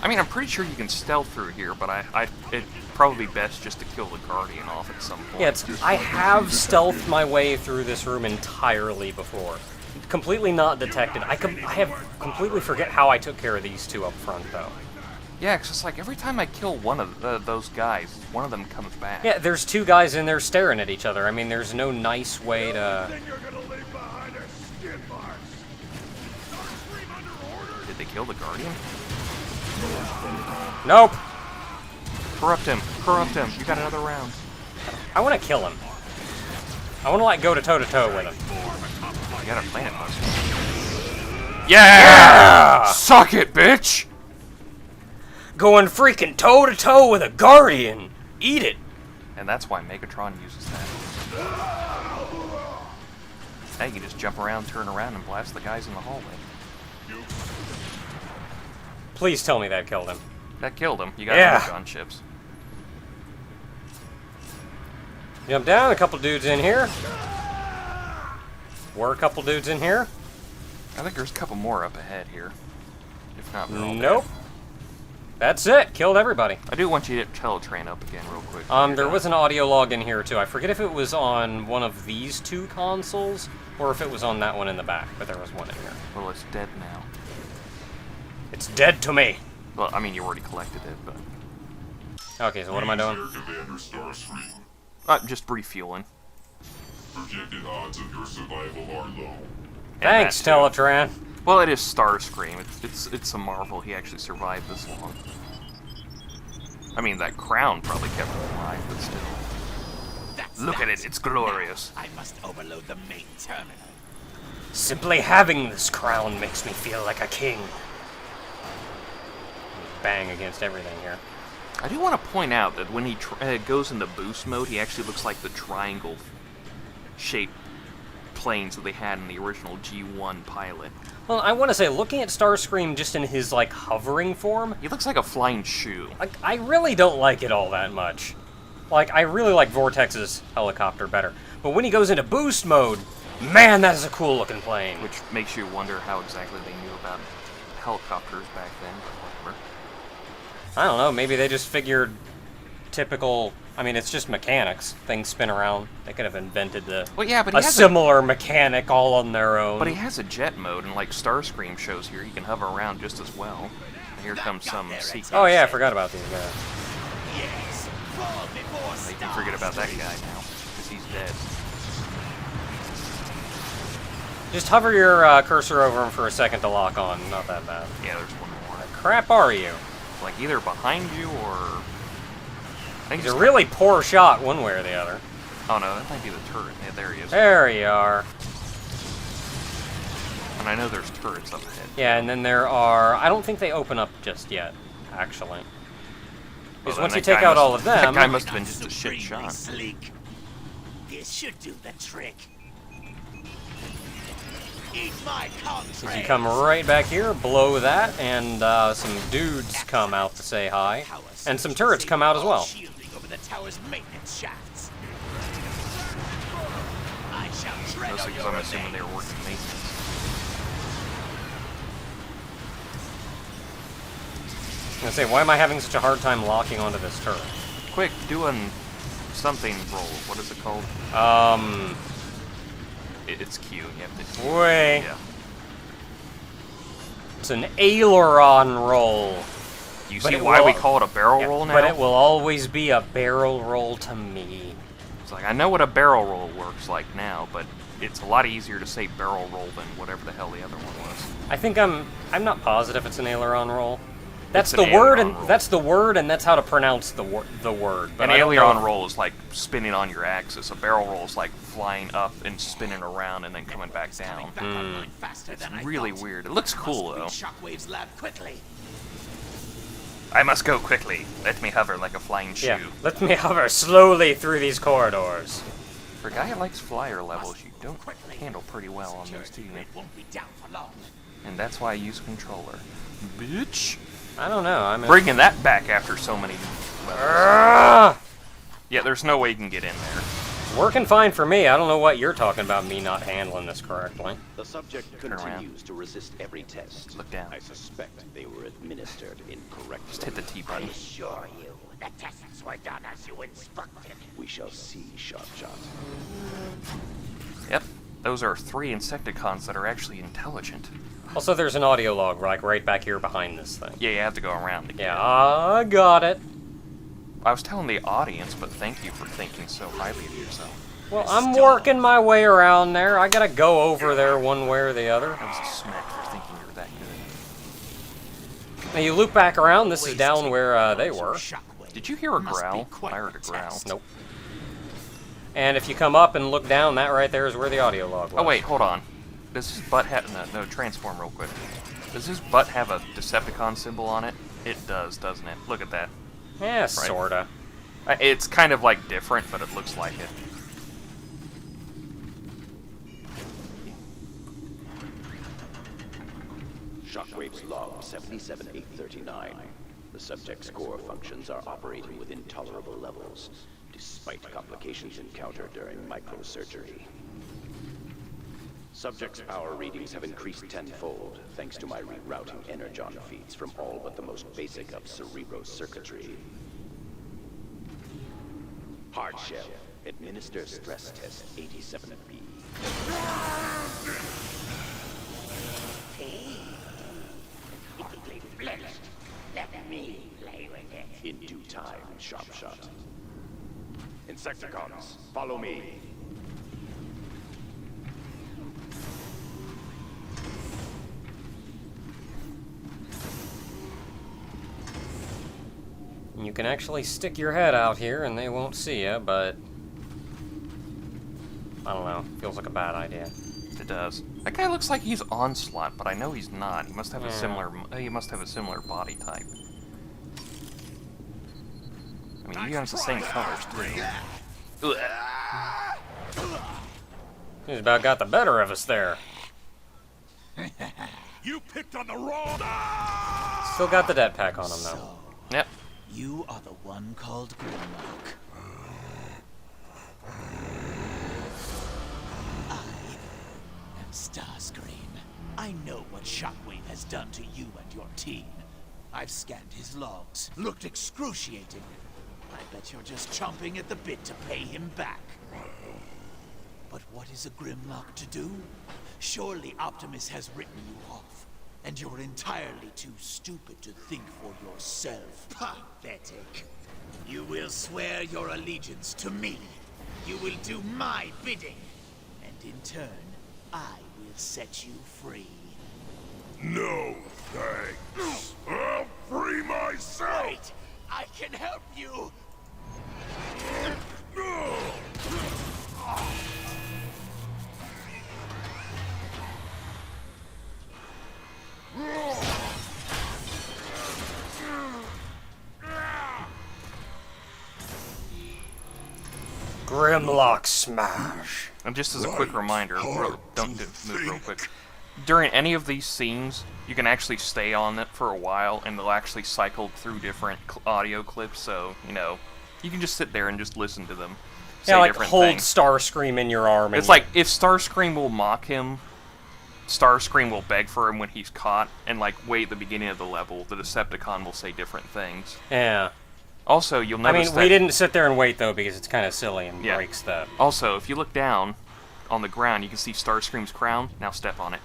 I mean, I'm pretty sure you can stealth through here, but it'd probably be best just to kill the Guardian off at some point. Yeah, I have stealthed my way through this room entirely before. Completely not detected. I have completely forget how I took care of these two up front, though. Yeah, because it's like every time I kill one of those guys, one of them comes back. Yeah, there's two guys in there staring at each other. I mean, there's no nice way to... Did they kill the Guardian? Nope! Corrupt him! Corrupt him! You got another round. I want to kill him. I want to, like, go toe-to-toe with him. You got a planet buster. Yeah! Suck it, bitch! Going freaking toe-to-toe with a Guardian! Eat it! And that's why Megatron uses that. Now you can just jump around, turn around, and blast the guys in the hallway. Please tell me that killed him. That killed him. You got gun ships. Jump down, a couple dudes in here. Were a couple dudes in here? I think there's a couple more up ahead here. If not, they're all nope. dead. That's it. Killed everybody. I do want you to teletrain up again real quick. There was an audio log in here too. I forget if it was on one of these two consoles or if it was on that one in the back, but there was one in here. Well, it's dead now. It's dead to me. Well, I mean, you already collected it, but... Okay, so what am I doing? Commander Starscream. Just refueling. Projected odds of your survival are low. Thanks, Teletran. Well, it is Starscream. It's a marvel he actually survived this long. I mean, that crown probably kept him alive, but still. Look at it, it's glorious. I must overload the main terminal. Simply having this crown makes me feel like a king. Bang against everything here. I do want to point out that when he goes into boost mode, he actually looks like the triangle-shaped planes that they had in the original G1 pilot. Well, I want to say, looking at Starscream just in his, like, hovering form... He looks like a flying shoe. Like, I really don't like it all that much. Like, I really like Vortex's helicopter better. But when he goes into boost mode, man, that is a cool-looking plane. Which makes you wonder how exactly they knew about helicopters back then, but whatever. I don't know, maybe they just figured typical... I mean, it's just mechanics. Things spin around. They could have invented a similar mechanic all on their own. But he has a jet mode, and like Starscream shows here, he can hover around just as well. And here comes some sequence. Oh yeah, I forgot about these guys. Yes. You can forget about that guy now, because he's dead. Just hover your cursor over him for a second to lock on. Not that bad. Yeah, there's one more. What the crap are you? Like either behind you or... He's a really poor shot one way or the other. Oh no, that might be the turret. Yeah, there he is. There you are. And I know there's turrets up ahead. Yeah, and then there are... I don't think they open up just yet, actually. Because once you take out all of them... That guy must have been just a shit shot. Sleek. This should do the trick. Eat my contrails. As you come right back here, blow that, and some dudes come out to say hi. And some turrets come out as well. Over the tower's maintenance shafts. I shall tread Mostly because I'm assuming they were working maintenance. I was gonna say, why am I having such a hard time locking onto this turret? Quick, do a something roll. What is it called? It's Q. You have to... Wait. Yeah. It's an aileron roll. You see why we call it a barrel roll now? But it will always be a barrel roll to me. It's like, I know what a barrel roll works like now, but it's a lot easier to say barrel roll than whatever the hell the other one was. I think I'm not positive it's an aileron roll. That's It's the an word, aileron and roll. that's the word, and that's how to pronounce the word. But An aileron roll is like spinning on your axis. A barrel roll is like flying up and spinning around and then coming back down. It's really weird. It looks cool though. Shockwave's lab quickly. I must go quickly. Let me hover like a flying shoe. Yeah, let me hover slowly through these corridors. For a guy who likes flyer levels, you don't handle pretty well on those two. It won't be down for long. And that's why I use controller. Bitch. I don't know. I'm Bringing that back after so many levels. Yeah, there's no way you can get in there. It's working fine for me. I don't know what you're talking about, me not handling this correctly. The subject continues to resist every test. Look down. I suspect they were administered administered incorrectly. Just hit the T button. Assure you, the tests were done as you instructed. We shall see, Sharpshot. Yep, those are 3 Insecticons that are actually intelligent. Also, there's an audio log, like, right back here behind this thing. Yeah, you have to go around to get Yeah, it. I got it. I was telling the audience, but thank you for thinking so highly of yourself. Well, I'm working my way around there. I gotta go over there one way or the other. That was a smack for thinking you were that good. Now, you loop back around. This is down where they were. Did you hear a growl? I heard a growl. Nope. And if you come up and look down, that right there is where the audio log was. Oh wait, hold on. Does his butt have... No, transform real quick. Does his butt have a Decepticon symbol on it? It does, doesn't it? Look at that. Yeah, sorta. It's kind of like different, but it looks like it. Shockwave's log 77839. The subject's core functions are operating within tolerable levels, despite complications encountered during microsurgery. Subject's power readings have increased tenfold, thanks to my rerouting energon feeds from all but the most basic of cerebrocircuitry. Hardshell, administer stress test 87B. Let me play with it. In due time, Sharpshot. Insecticons, follow me. You can actually stick your head out here and they won't see you, but... I don't know. Feels like a bad idea. It does. That guy looks like he's Onslaught, but I know he's not. He must have a similar... He must have a similar body type. I mean, he has the same colors, too. He's about got the better of us there. You picked on the wrong. Still got the dead pack on him, though. Yep. You are the one called Grimlock. I am Starscream. I know what Shockwave has done to you and your team. I've scanned his logs. Looked excruciating. I bet you're just chomping at the bit to pay him back. But what is a Grimlock to do? Surely Optimus has written you off. And you're entirely too stupid to think for yourself. Pathetic. You will swear your allegiance to me. You will do my bidding. And in turn, I will set you free. No, thanks. I'll free myself. Wait! I can help you! Grimlock smash. And just as a quick reminder, don't move real quick. During any of these scenes, you can actually stay on it for a while, and they'll actually cycle through different audio clips, so, you know, you can just sit there and just listen to them. Yeah, like different hold things. Starscream in your arm. It's like, if Starscream will mock him, Starscream will beg for him when he's caught, and like wait at the beginning of the level, the Decepticon will say different things. Yeah. Also, you'll notice we didn't sit there and wait, though, because it's kind of silly and Yeah. breaks the... Also, if you look down on the ground, you can see Starscream's crown. Now step on it.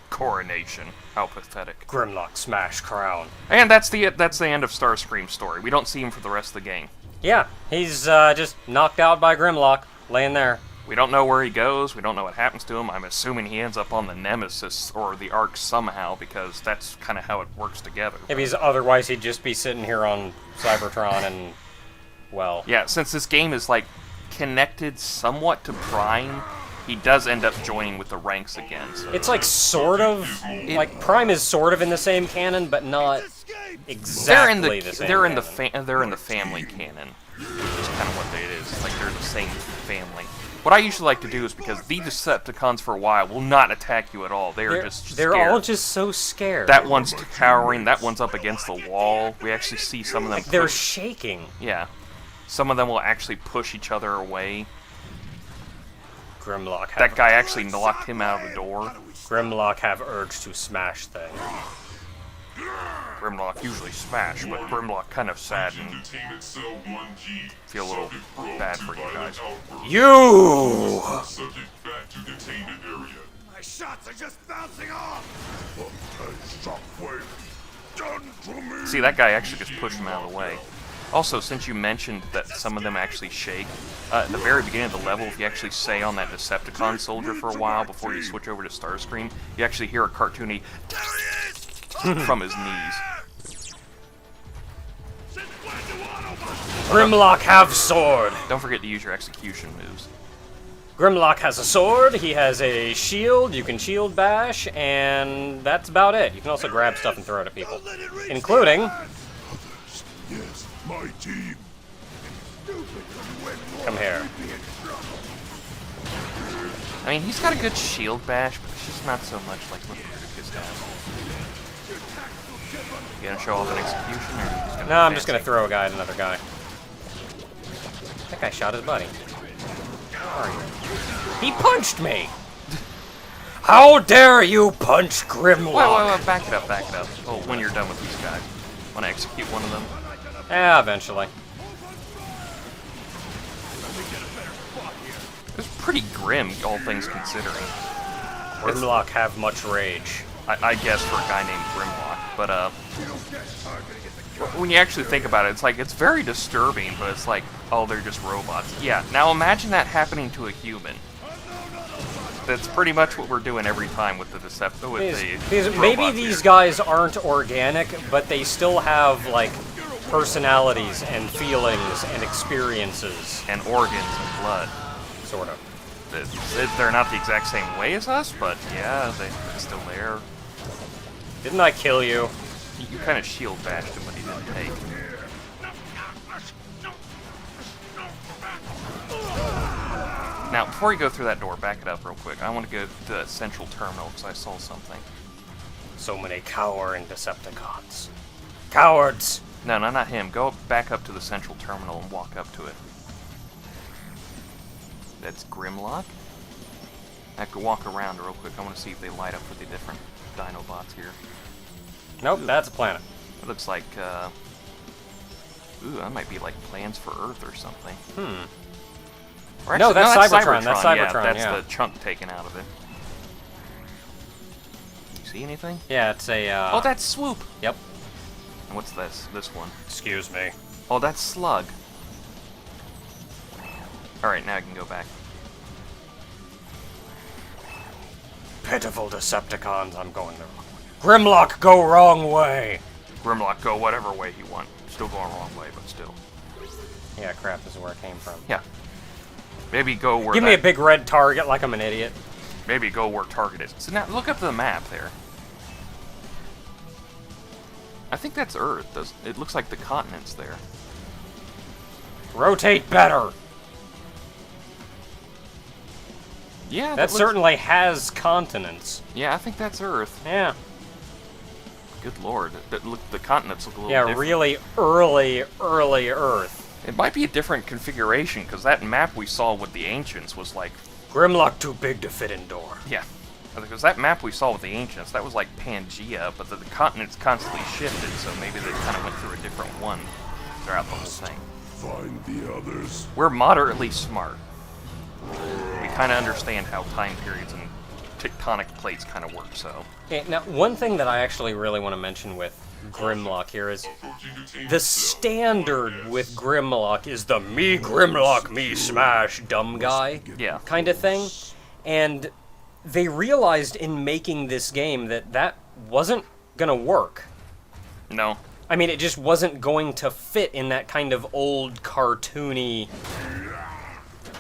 Coronation. How pathetic. Grimlock smash crown. And that's the end of Starscream's story. We don't see him for the rest of the game. Yeah, he's just knocked out by Grimlock, laying there. We don't know where he goes. We don't know what happens to him. I'm assuming he ends up on the Nemesis or the Ark somehow, because that's kind of how it works together. If he's otherwise, he'd just be sitting here on Cybertron and, well... Yeah, since this game is, like, connected somewhat to Prime, he does end up joining with the ranks again. So. It's, like, sort of... like, Prime is sort of in the same canon, but not exactly the same They're in canon. the family canon, which is kind of what it is. It's like they're the same family. What I usually like to do is, because the Decepticons for a while will not attack you at all. They're just scared. They're all just so scared. That one's cowering. That one's up against the wall. We actually see some of them. Like they're shaking. Yeah. Some of them will actually push each other away. Grimlock. That guy actually locked him out of the door. Grimlock have urge to smash things. Grimlock usually smash, but Grimlock kind of sad and Detained at cell 1G. feel a little bad for you guys. You! Subject back to containment area. My shots are just bouncing off! Shockwave. Done to me. See, that guy actually just pushed him out of the way. Also, since you mentioned that some of them actually shake, at the very beginning of the level, if you actually stay on that Decepticon soldier for a while before you switch over to Starscream, you actually hear a cartoony from his knees. Grimlock have sword! Don't forget to use your execution moves. Grimlock has a sword, he has a shield, you can shield bash, and that's about it. You can also grab stuff and throw it at people. Including... Yes, my team. Come here. I mean, he's got a good shield bash, but it's just not so much like what Lucas has. You gonna show off an execution, or are you just gonna No, I'm just gonna throw a guy at another guy. That guy shot his buddy. Where are you? He punched me! How dare you punch Grimlock? Wait, back it up, back it up. Oh, when you're done with these guys. Wanna execute one of them? Yeah, eventually. It's pretty grim, all things considering. Grimlock have much rage. I guess for a guy named Grimlock, but when you actually think about it, it's like, it's very disturbing, but it's like, oh, they're just robots. Yeah, now imagine that happening to a human. That's pretty much what we're doing every time with the Maybe these guys aren't organic, but they still have, like, personalities and feelings and experiences. And organs and blood. Sort of. They're not the exact same way as us, but yeah, they're still there. Didn't I kill you? You kind of shield bashed him, but he didn't take. Now, before you go through that door, back it up real quick. I want to go to the central terminal because I saw something. So many cowering Decepticons. Cowards! No, not him. Go back up to the central terminal and walk up to it. That's Grimlock. I could walk around real quick. I want to see if they light up for the different Dinobots here. Nope, that's a planet. It looks like, ooh, that might be like plans for Earth or something. Or actually, no, that's Cybertron. That's Cybertron, yeah, that's the chunk taken out of it. You see anything? Yeah, it's a, Oh, that's Swoop! Yep. And what's this? This one. Excuse me. Oh, that's Slug. Alright, now I can go back. Pitiful Decepticons, I'm going the wrong way. Grimlock, go wrong way! Grimlock, go whatever way you want. Still going wrong way, but still. Yeah, crap, this is where it came from. Yeah. Maybe go where Give me a big red target like I'm an idiot. Maybe go where target is. So now, look up the map there. I think that's Earth. It looks like the continent's there. Rotate better! Yeah, that certainly has continents. Yeah, I think that's Earth. Yeah. Good lord. Look, the continents look a little different. Yeah, really early Earth. It might be a different configuration, because that map we saw with the Ancients was like... Grimlock too big to fit indoor. Yeah. Because that map we saw with the Ancients, that was like Pangea, but the continents constantly shifted, so maybe they kind of went through a different one throughout the whole thing. Find the others. We're moderately smart. We kind of understand how time periods and tectonic plates kind of work, so... Okay, now, one thing that I actually really want to mention with Grimlock here is the standard with Grimlock is the me Grimlock, me smash, dumb guy kind of thing. And they realized in making this game that that wasn't going to work. No. I mean, it just wasn't going to fit in that kind of old cartoony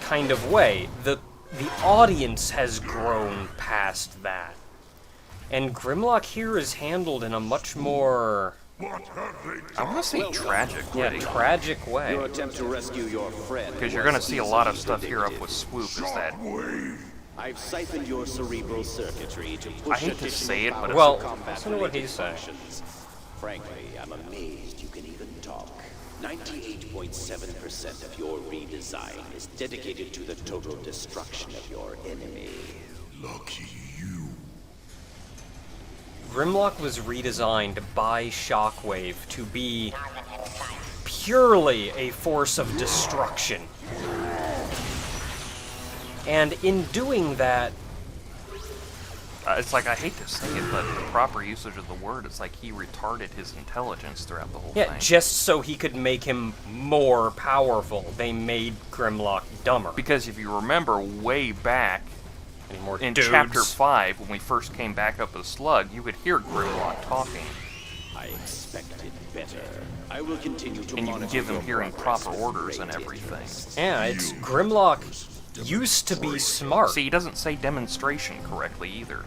kind of way. The audience has grown past that. And Grimlock here is handled in a much more... I want to say tragic way. Yeah, tragic way. Your attempt to rescue your friend. Because you're going to see a lot of stuff here up with Swoop, is that... I've siphoned your cerebral circuitry to push I hate to say it, but well, listen to what he's saying. Frankly, I'm amazed you can even talk. 98.7% of your redesign is dedicated to the total destruction of your enemy. Lucky you. Grimlock was redesigned by Shockwave to be purely a force of destruction. And in doing that... it's like, I hate to say it, but the proper usage of the word, it's like he retarded his intelligence throughout the whole thing. Yeah, just so he could make him more powerful, they made Grimlock dumber. Because if you remember way back, in Chapter 5, when we first came back up with Slug, you could hear Grimlock talking. I expected better. I will continue to and you can give him hearing proper orders and everything. Yeah, it's Grimlock used to be smart. See, he doesn't say demonstration correctly either.